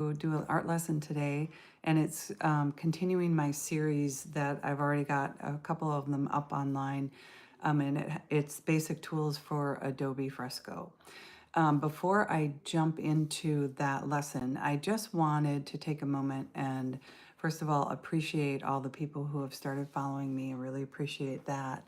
do an art lesson today, and it's continuing my series that I've already got a couple of them up online, and it's basic tools for Adobe Fresco. Before I jump into that lesson, I just wanted to take a moment and first of all appreciate all the people who have started following me. I really appreciate that.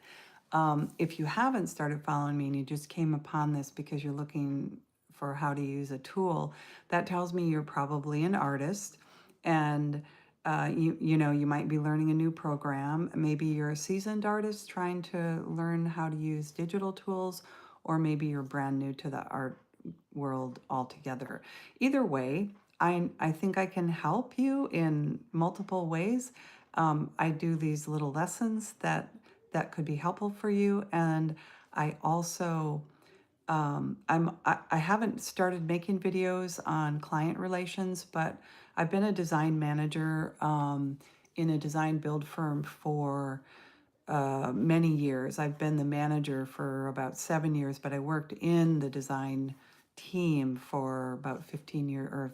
If you haven't started following me and you just came upon this because you're looking for how to use a tool, that tells me you're probably an artist, and you might be learning a new program. Maybe you're a seasoned artist trying to learn how to use digital tools, or maybe you're brand new to the art world altogether. Either way, I think I can help you in multiple ways. I do these little lessons that could be helpful for you, and I also I haven't started making videos on client relations, but I've been a design manager in a design build firm for many years. I've been the manager for about 7 years, but I worked in the design team for about 15 years or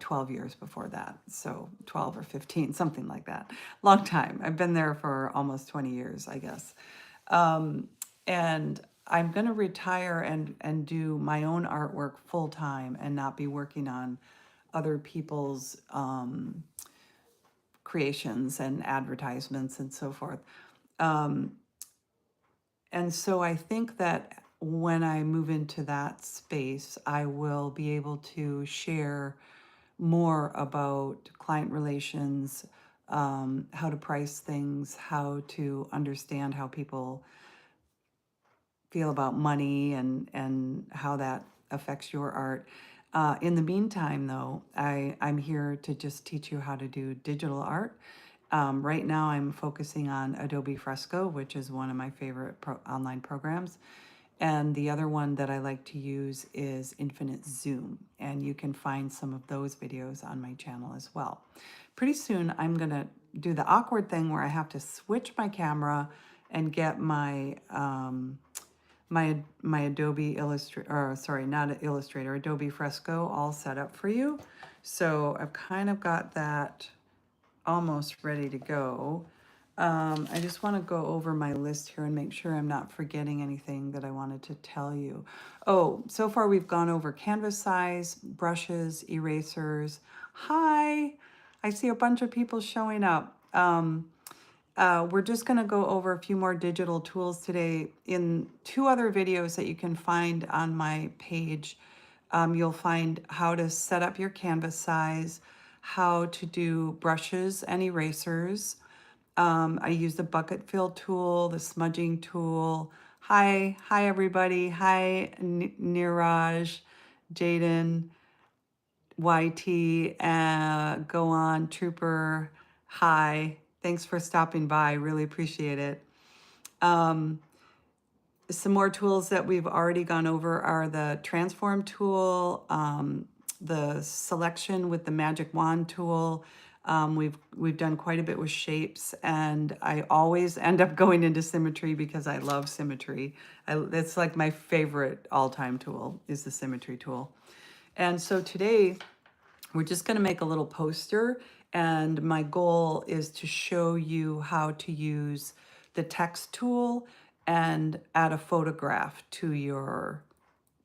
12 years before that. So 12 or 15, something like that. Long time. I've been there for almost 20 years, I guess. And I'm going to retire and do my own artwork full time and not be working on other people's creations and advertisements and so forth. And so I think that when I move into that space, I will be able to share more about client relations, how to price things, how to understand how people feel about money and how that affects your art. In the meantime, though, I'm here to just teach you how to do digital art. Right now, I'm focusing on Adobe Fresco, which is one of my favorite online programs. And the other one that I like to use is Infinite Zoom. And you can find some of those videos on my channel as well. Pretty soon, I'm going to do the awkward thing where I have to switch my camera and get my my Adobe Illustrator, or sorry, not Illustrator, Adobe Fresco all set up for you. So I've kind of got that almost ready to go. I just want to go over my list here and make sure I'm not forgetting anything that I wanted to tell you. Oh, so far we've gone over canvas size, brushes, erasers. Hi, I see a bunch of people showing up. We're just going to go over a few more digital tools today. In two other videos that you can find on my page, you'll find how to set up your canvas size, how to do brushes and erasers. I use the bucket fill tool, the smudging tool. Hi everybody. Hi Niraj, Jaden, YT, go on, Trooper. Hi, thanks for stopping by. Really appreciate it. Some more tools that we've already gone over are the transform tool, the selection with the magic wand tool. We've done quite a bit with shapes, and I always end up going into symmetry because I love symmetry. That's like my favorite all-time tool is the symmetry tool. And so today we're just going to make a little poster, and my goal is to show you how to use the text tool and add a photograph to your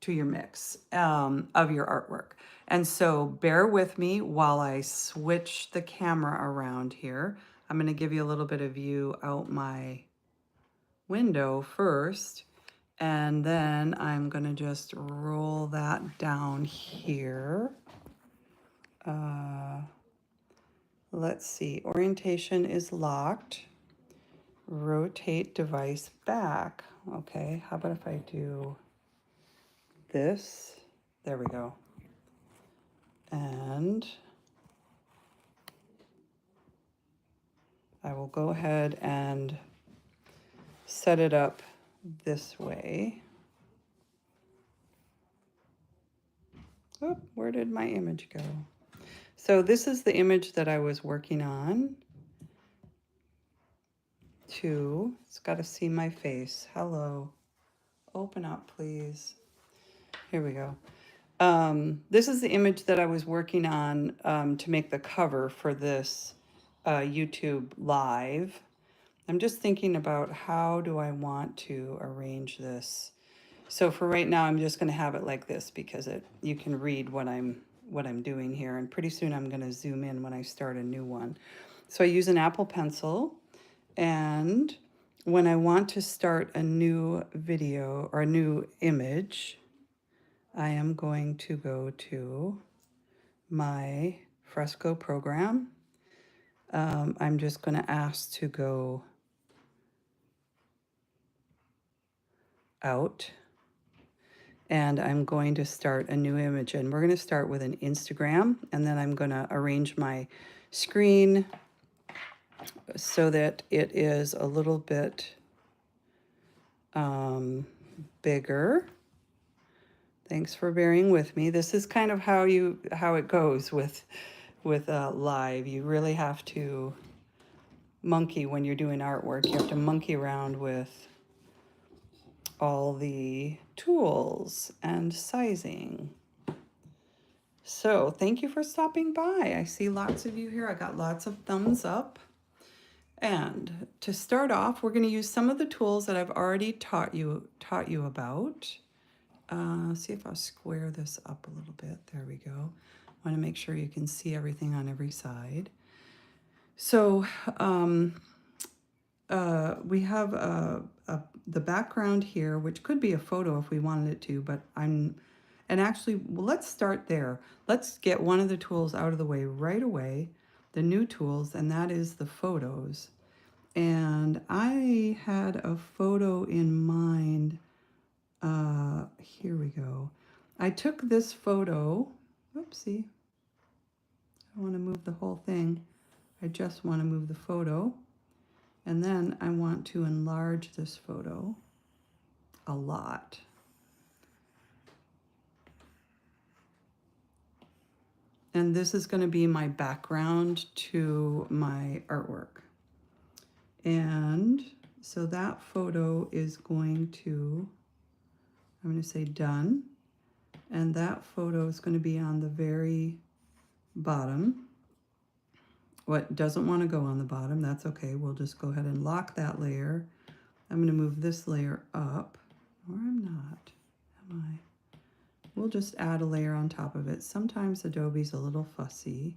mix of your artwork. And so bear with me while I switch the camera around here. I'm going to give you a little bit of view out my window first, and then I'm going to just roll that down here. Let's see, orientation is locked. Rotate device back. Okay, how about if I do this? There we go. And I will go ahead and set it up this way. Oh, where did my image go? So this is the image that I was working on. It's got to see my face. Hello. Open up, please. Here we go. This is the image that I was working on to make the cover for this YouTube live. I'm just thinking about how do I want to arrange this. So for right now, I'm just going to have it like this because you can read what I'm doing here, and pretty soon I'm going to zoom in when I start a new one. So I use an Apple Pencil, and when I want to start a new video or a new image, I am going to go to my Fresco program. I'm just going to ask to go out, and I'm going to start a new image, and we're going to start with an Instagram, and then I'm going to arrange my screen so that it is a little bit bigger. Thanks for bearing with me. This is kind of how it goes with live. You really have to monkey when you're doing artwork. You have to monkey around with all the tools and sizing. So thank you for stopping by. I see lots of you here. I got lots of thumbs up. And to start off, we're going to use some of the tools that I've already taught you about. See if I'll square this up a little bit. There we go. I want to make sure you can see everything on every side. So we have the background here, which could be a photo if we wanted it to, but and actually, well, let's start there. Let's get one of the tools out of the way right away, the new tools, and that is the photos. And I had a photo in mind. Here we go. I took this photo. Oopsie. I want to move the whole thing. I just want to move the photo. And then I want to enlarge this photo a lot. And this is going to be my background to my artwork. And so that photo is going to, I'm going to say done. And that photo is going to be on the very bottom. What doesn't want to go on the bottom, that's okay. We'll just go ahead and lock that layer. I'm going to move this layer up, or I'm not, am I? We'll just add a layer on top of it. Sometimes Adobe's a little fussy.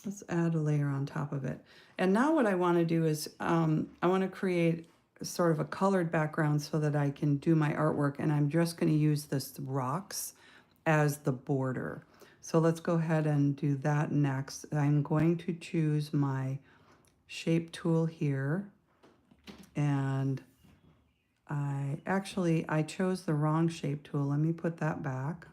Let's add a layer on top of it. And now what I want to do is I want to create sort of a colored background so that I can do my artwork, and I'm just going to use this rocks as the border. So let's go ahead and do that next. I'm going to choose my shape tool here, and I chose the wrong shape tool. Let me put that back.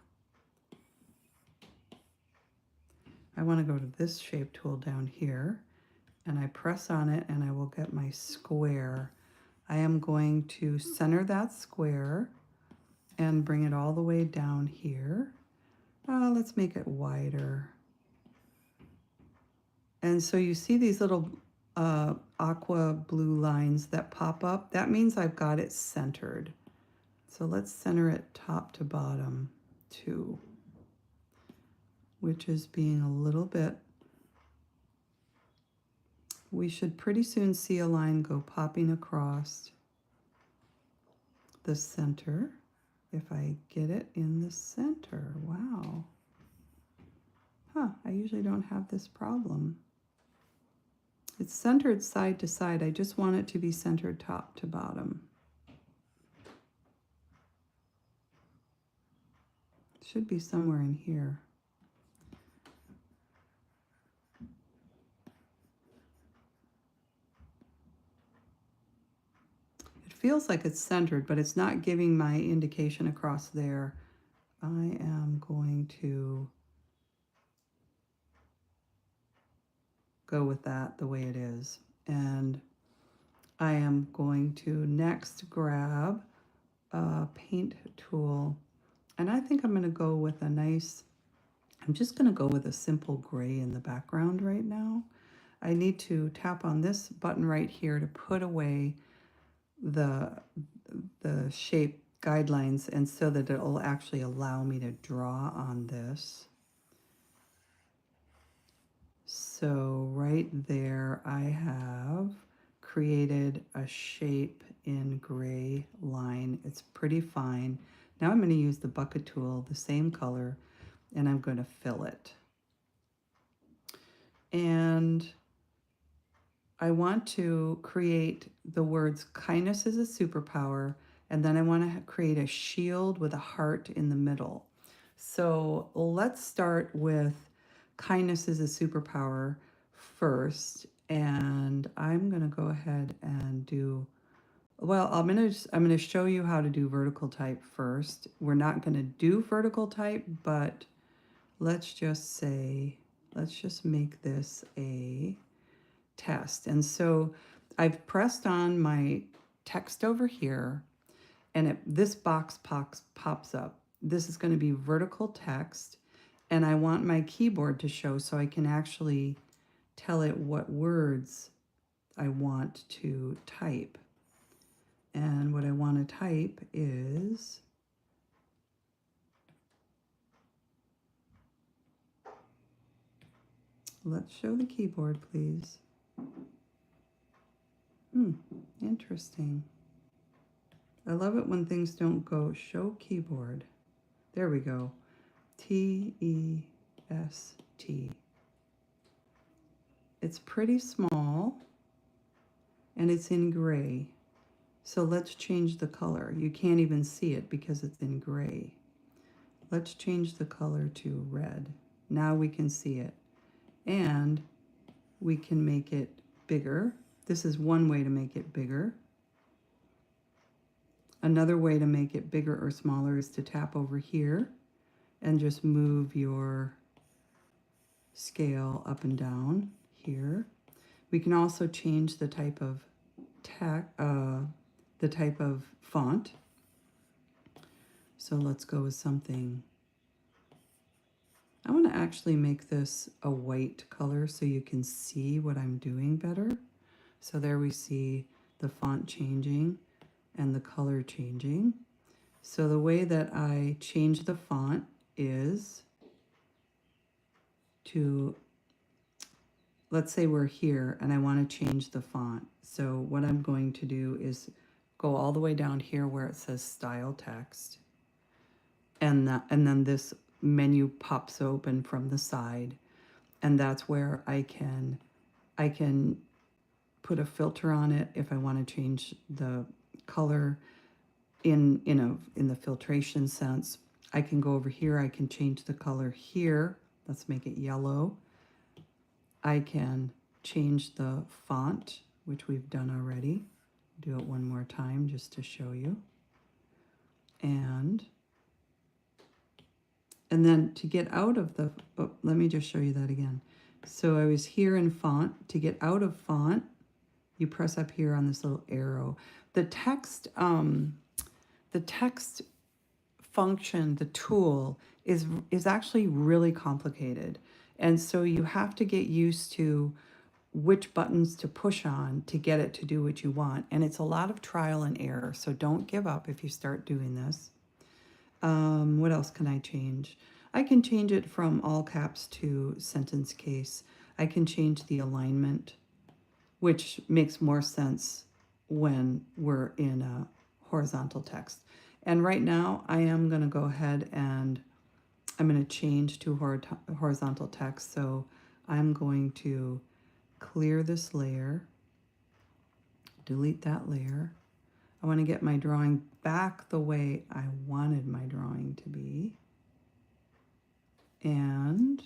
I want to go to this shape tool down here, and I press on it, and I will get my square. I am going to center that square and bring it all the way down here. Let's make it wider. And so you see these little aqua blue lines that pop up. That means I've got it centered. So let's center it top to bottom too, which is being a little bit. We should pretty soon see a line go popping across the center. If I get it in the center, wow. I usually don't have this problem. It's centered side to side. I just want it to be centered top to bottom. It should be somewhere in here. It feels like it's centered, but it's not giving my indication across there. I am going to go with that the way it is. And I am going to next grab a paint tool. And I think I'm going to go with I'm just going to go with a simple gray in the background right now. I need to tap on this button right here to put away the shape guidelines, and so that it'll actually allow me to draw on this. So right there I have created a shape in gray line. It's pretty fine. Now I'm going to use the bucket tool, the same color, and I'm going to fill it. And I want to create the words kindness is a superpower, and then I want to create a shield with a heart in the middle. So let's start with kindness is a superpower first, and I'm going to go ahead and do, well, I'm going to show you how to do vertical type first. We're not going to do vertical type, but let's just make this a test. And so I've pressed on my text over here, and this box pops up. This is going to be vertical text, and I want my keyboard to show so I can actually tell it what words I want to type. And what I want to type is let's show the keyboard, please. Interesting. I love it when things don't go show keyboard. There we go. T-E-S-T. It's pretty small and it's in gray. So let's change the color. You can't even see it because it's in gray. Let's change the color to red. Now we can see it. And we can make it bigger. This is one way to make it bigger. Another way to make it bigger or smaller is to tap over here and just move your scale up and down here. We can also change the type of font. So let's go with something. I want to actually make this a white color so you can see what I'm doing better. So there we see the font changing and the color changing. So the way that I change the font is to, let's say we're here and I want to change the font. So what I'm going to do is go all the way down here where it says style text. And then this menu pops open from the side. And that's where I can put a filter on it if I want to change the color in the filtration sense. I can go over here, I can change the color here. Let's make it yellow. I can change the font, which we've done already. Do it one more time just to show you. And then to get out of the, let me just show you that again. So I was here in font. To get out of font, you press up here on this little arrow. The text function, the tool, is actually really complicated. And so you have to get used to which buttons to push on to get it to do what you want. And it's a lot of trial and error. So don't give up if you start doing this. What else can I change? I can change it from all caps to sentence case. I can change the alignment, which makes more sense when we're in a horizontal text. And right now I am going to go ahead and I'm going to change to horizontal text. So I'm going to clear this layer, delete that layer. I want to get my drawing back the way I wanted my drawing to be. And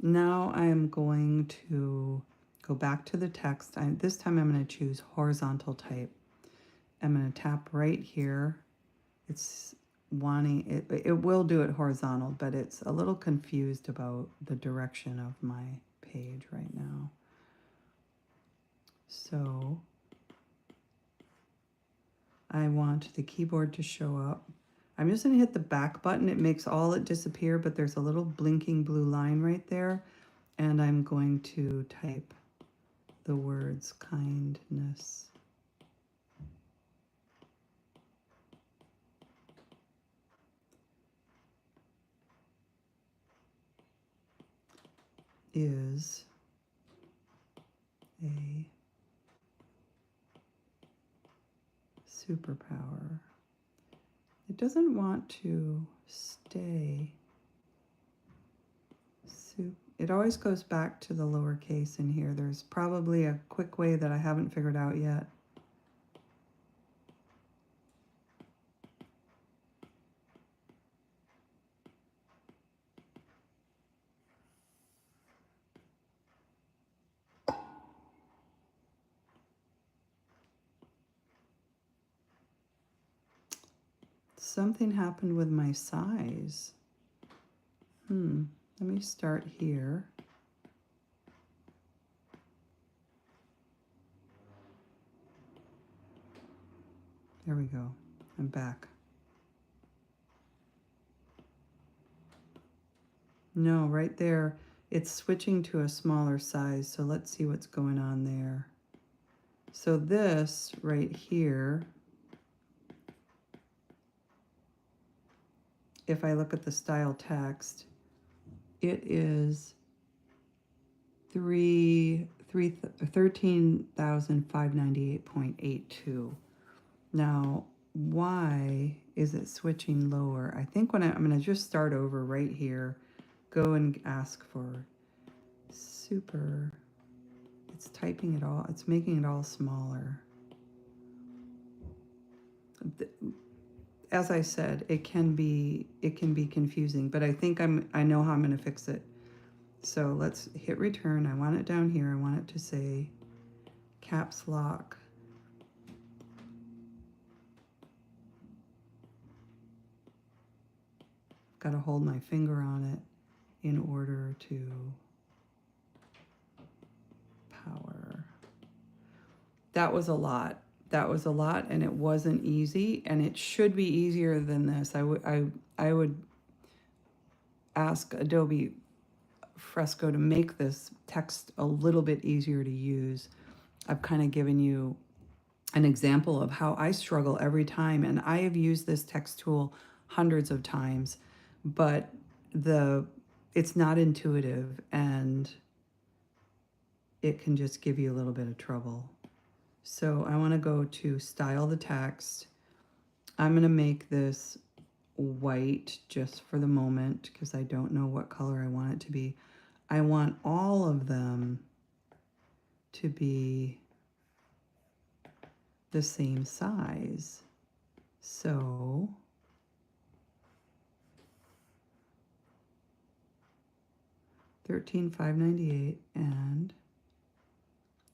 now I am going to go back to the text. This time I'm going to choose horizontal type. I'm going to tap right here. It's wanting, it will do it horizontal, but it's a little confused about the direction of my page right now. So I want the keyboard to show up. I'm just going to hit the back button. It makes all it disappear, but there's a little blinking blue line right there. And I'm going to type the words kindness. Is a superpower. It doesn't want to stay. It always goes back to the lowercase in here. There's probably a quick way that I haven't figured out yet. Something happened with my size. Let me start here. There we go. I'm back. No, right there, it's switching to a smaller size. So let's see what's going on there. So this right here, if I look at the style text, it is 13,598.82. Now, why is it switching lower? I think when I'm going to just start over right here, go and ask for super. It's typing it all. It's making it all smaller. As I said, it can be confusing, but I think I know how I'm going to fix it. So let's hit return. I want it down here. I want it to say caps lock. Got to hold my finger on it in order to power. That was a lot. That was a lot, and it wasn't easy, and it should be easier than this. I would ask Adobe Fresco to make this text a little bit easier to use. I've kind of given you an example of how I struggle every time, and I have used this text tool hundreds of times, but it's not intuitive, and it can just give you a little bit of trouble. So I want to go to style the text. I'm going to make this white just for the moment because I don't know what color I want it to be. I want all of them to be the same size. So $13,598 and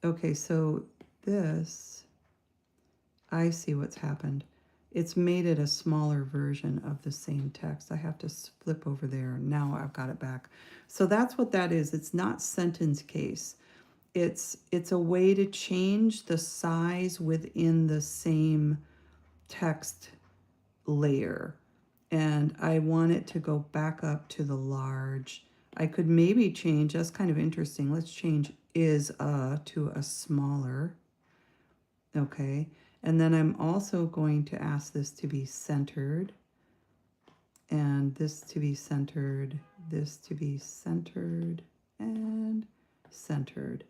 okay, so this, I see what's happened. It's made it a smaller version of the same text. I have to flip over there. Now I've got it back. So that's what that is. It's not sentence case. It's a way to change the size within the same text layer. And I want it to go back up to the large. I could maybe change, that's kind of interesting. Let's change is to a smaller. Okay. And then I'm also going to ask this to be centered, and this to be centered, this to be centered, and centered.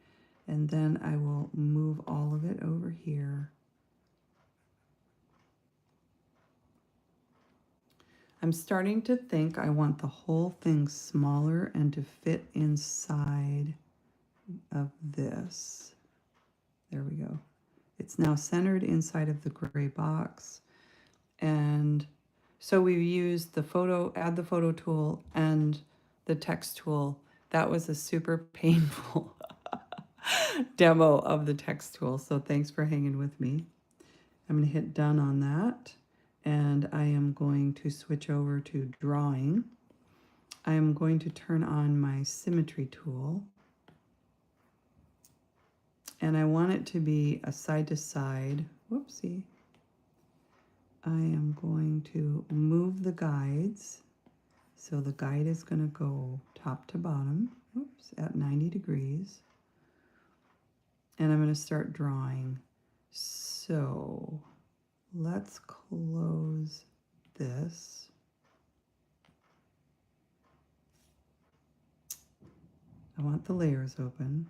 And then I will move all of it over here. I'm starting to think I want the whole thing smaller and to fit inside of this. There we go. It's now centered inside of the gray box. And so we've used the photo, add the photo tool and the text tool. That was a super painful demo of the text tool. So thanks for hanging with me. I'm going to hit done on that. And I am going to switch over to drawing. I am going to turn on my symmetry tool. And I want it to be a side to side. Whoopsie. I am going to move the guides. So the guide is going to go top to bottom. oops, at 90 degrees. And I'm going to start drawing. So let's close this. I want the layers open.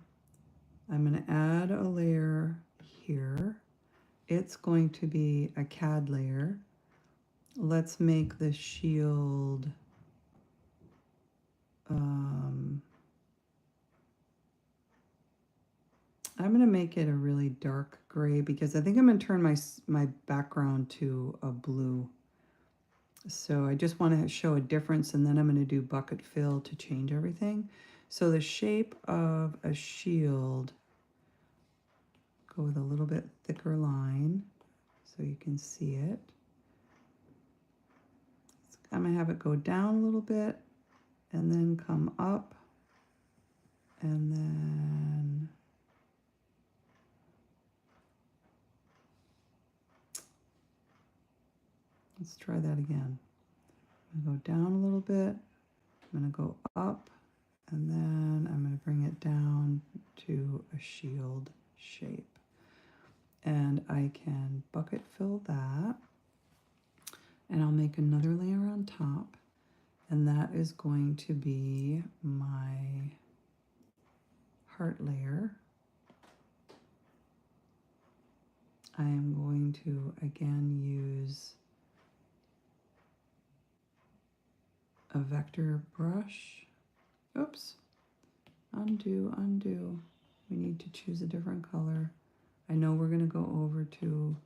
I'm going to add a layer here. It's going to be a CAD layer. Let's make the shield I'm going to make it a really dark gray because I think I'm going to turn my background to a blue. So I just want to show a difference, and then I'm going to do bucket fill to change everything. So the shape of a shield, go with a little bit thicker line so you can see it. I'm going to have it go down a little bit and then come up, and then let's try that again. I'm going to go down a little bit, I'm going to go up, and then I'm going to bring it down to a shield shape. And I can bucket fill that, and I'll make another layer on top, and that is going to be my heart layer. I am going to again use a vector brush. Oops, undo. We need to choose a different color. I know we're going to go over to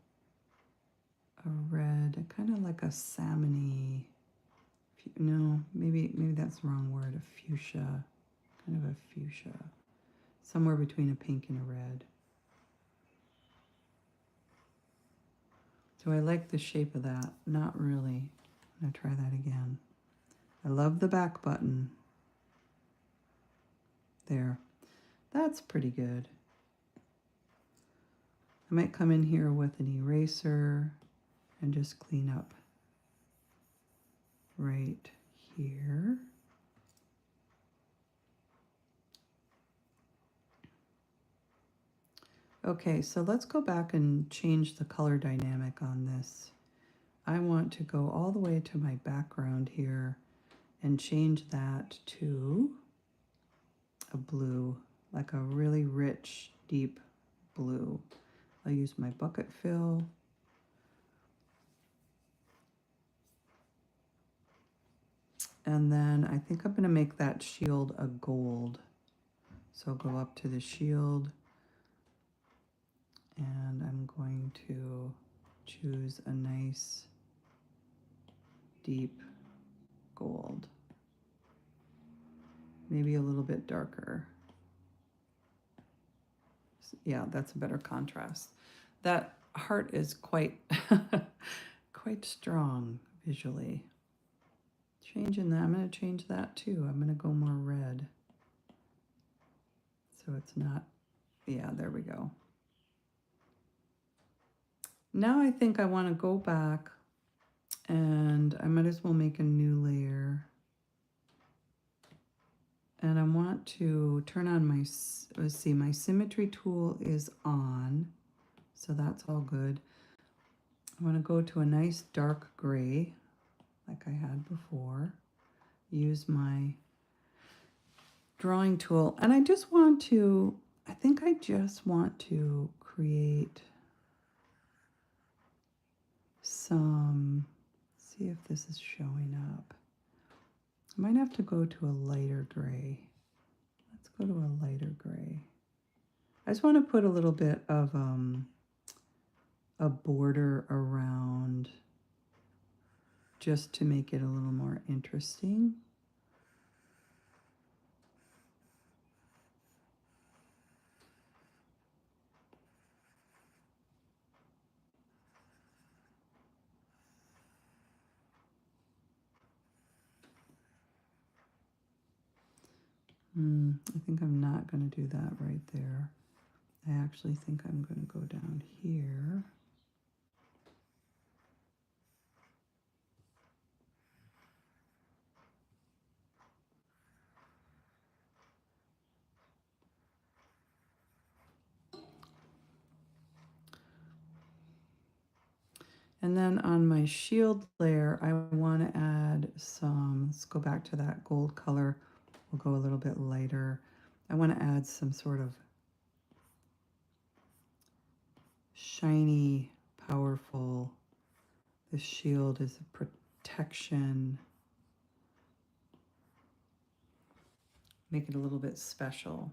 a red, kind of like a salmon-y, no, maybe that's the wrong word, a fuchsia, kind of a fuchsia, somewhere between a pink and a red. Do I like the shape of that? Not really. I'm going to try that again. I love the back button. There. That's pretty good. I might come in here with an eraser and just clean up right here. Okay, so let's go back and change the color dynamic on this. I want to go all the way to my background here and change that to a blue, like a really rich, deep blue. I'll use my bucket fill. And then I think I'm going to make that shield a gold. So I'll go up to the shield, and I'm going to choose a nice deep gold. Maybe a little bit darker. Yeah, that's a better contrast. That heart is quite quite strong visually. Changing that, I'm going to change that too. I'm going to go more red. So it's not, yeah, there we go. Now I think I want to go back, and I might as well make a new layer. And I want to turn on my, let's see, my symmetry tool is on. So that's all good. I want to go to a nice dark gray, like I had before. Use my drawing tool, and I just want to, I think I just want to create some, see if this is showing up. I might have to go to a lighter gray. Let's go to a lighter gray. I just want to put a little bit of a border around, just to make it a little more interesting. I think I'm not going to do that right there. I actually think I'm going to go down here. And then on my shield layer, I want to add some, let's go back to that gold color. We'll go a little bit lighter. I want to add some sort of shiny, powerful, the shield is a protection. Make it a little bit special.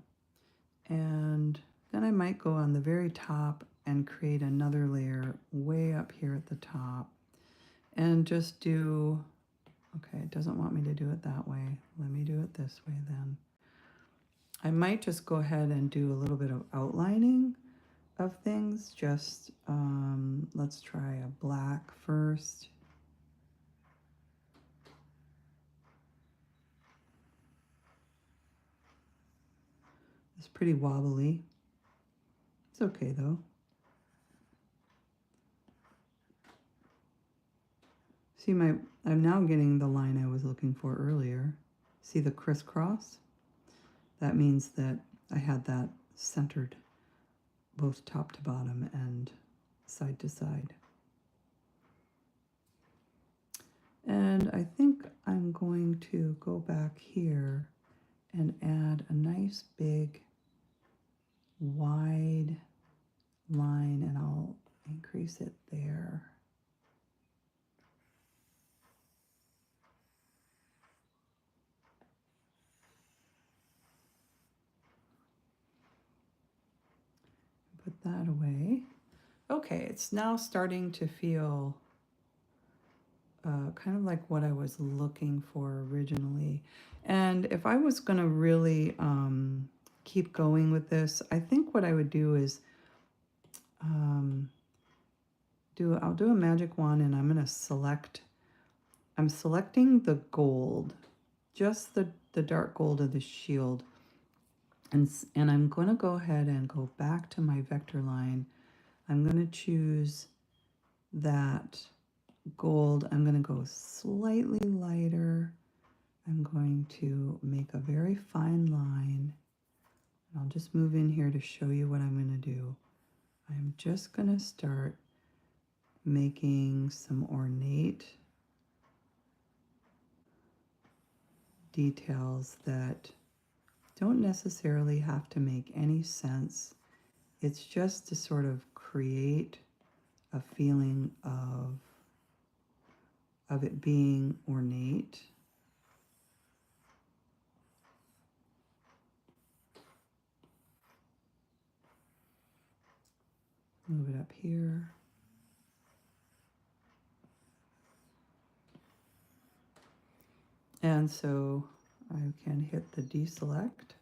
And then I might go on the very top and create another layer way up here at the top and just do, okay, it doesn't want me to do it that way. Let me do it this way then. I might just go ahead and do a little bit of outlining of things. Just let's try a black first. It's pretty wobbly. It's okay though. See, I'm now getting the line I was looking for earlier. See the crisscross? That means that I had that centered both top to bottom and side to side. And I think I'm going to go back here and add a nice big wide line, and I'll increase it there. Put that away. Okay, it's now starting to feel kind of like what I was looking for originally. And if I was going to really keep going with this, I think what I would do is I'll do a magic wand, and I'm going to I'm selecting the gold, just the dark gold of the shield. And I'm going to go ahead and go back to my vector line. I'm going to choose that gold. I'm going to go slightly lighter. I'm going to make a very fine line. And I'll just move in here to show you what I'm going to do. I'm just going to start making some ornate details that don't necessarily have to make any sense. It's just to sort of create a feeling of it being ornate. Move it up here. And so I can hit the deselect.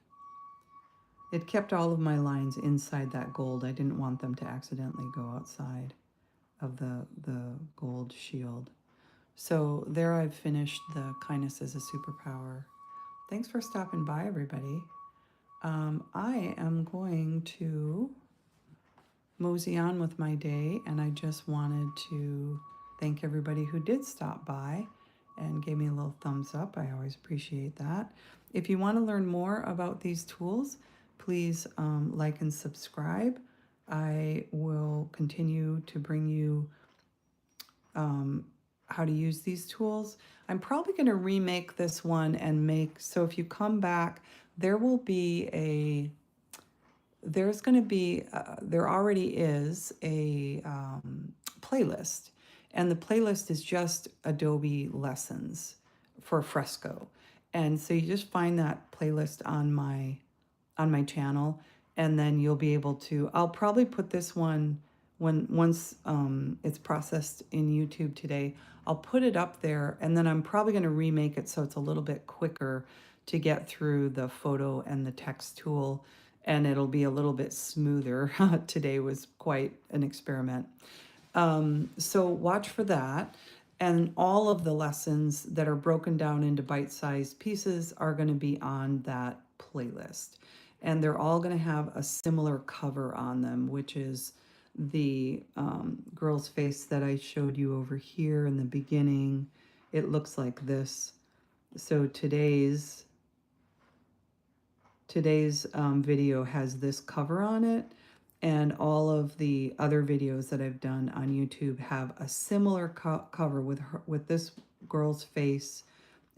It kept all of my lines inside that gold. I didn't want them to accidentally go outside of the gold shield. So there I've finished the Kindness as a Superpower. Thanks for stopping by, everybody. I am going to mosey on with my day, and I just wanted to thank everybody who did stop by and gave me a little thumbs up. I always appreciate that. If you want to learn more about these tools, please like and subscribe. I will continue to bring you how to use these tools. I'm probably going to remake this one and so if you come back, there will be there's going to be, there already is a playlist, and the playlist is just Adobe lessons for Fresco. And so you just find that playlist on my channel, and then you'll be able to, I'll probably put this one once it's processed in YouTube today, I'll put it up there, and then I'm probably going to remake it so it's a little bit quicker to get through the photo and the text tool, and it'll be a little bit smoother. Today was quite an experiment. So watch for that. And all of the lessons that are broken down into bite-sized pieces are going to be on that playlist. And they're all going to have a similar cover on them, which is the girl's face that I showed you over here in the beginning. It looks like this. So today's video has this cover on it. And all of the other videos that I've done on YouTube have a similar cover with her, with this girl's face,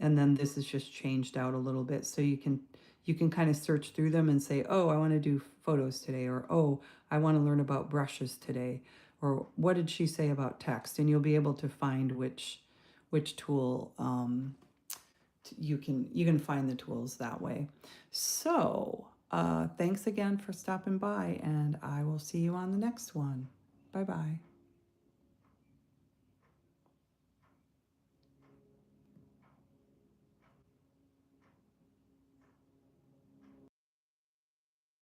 and then this is just changed out a little bit, so you can kind of search through them and say, oh, I want to do photos today, or oh, I want to learn about brushes today, or what did she say about text, and you'll be able to find which tool you can find the tools that way. So thanks again for stopping by, and I will see you on the next one. Bye bye.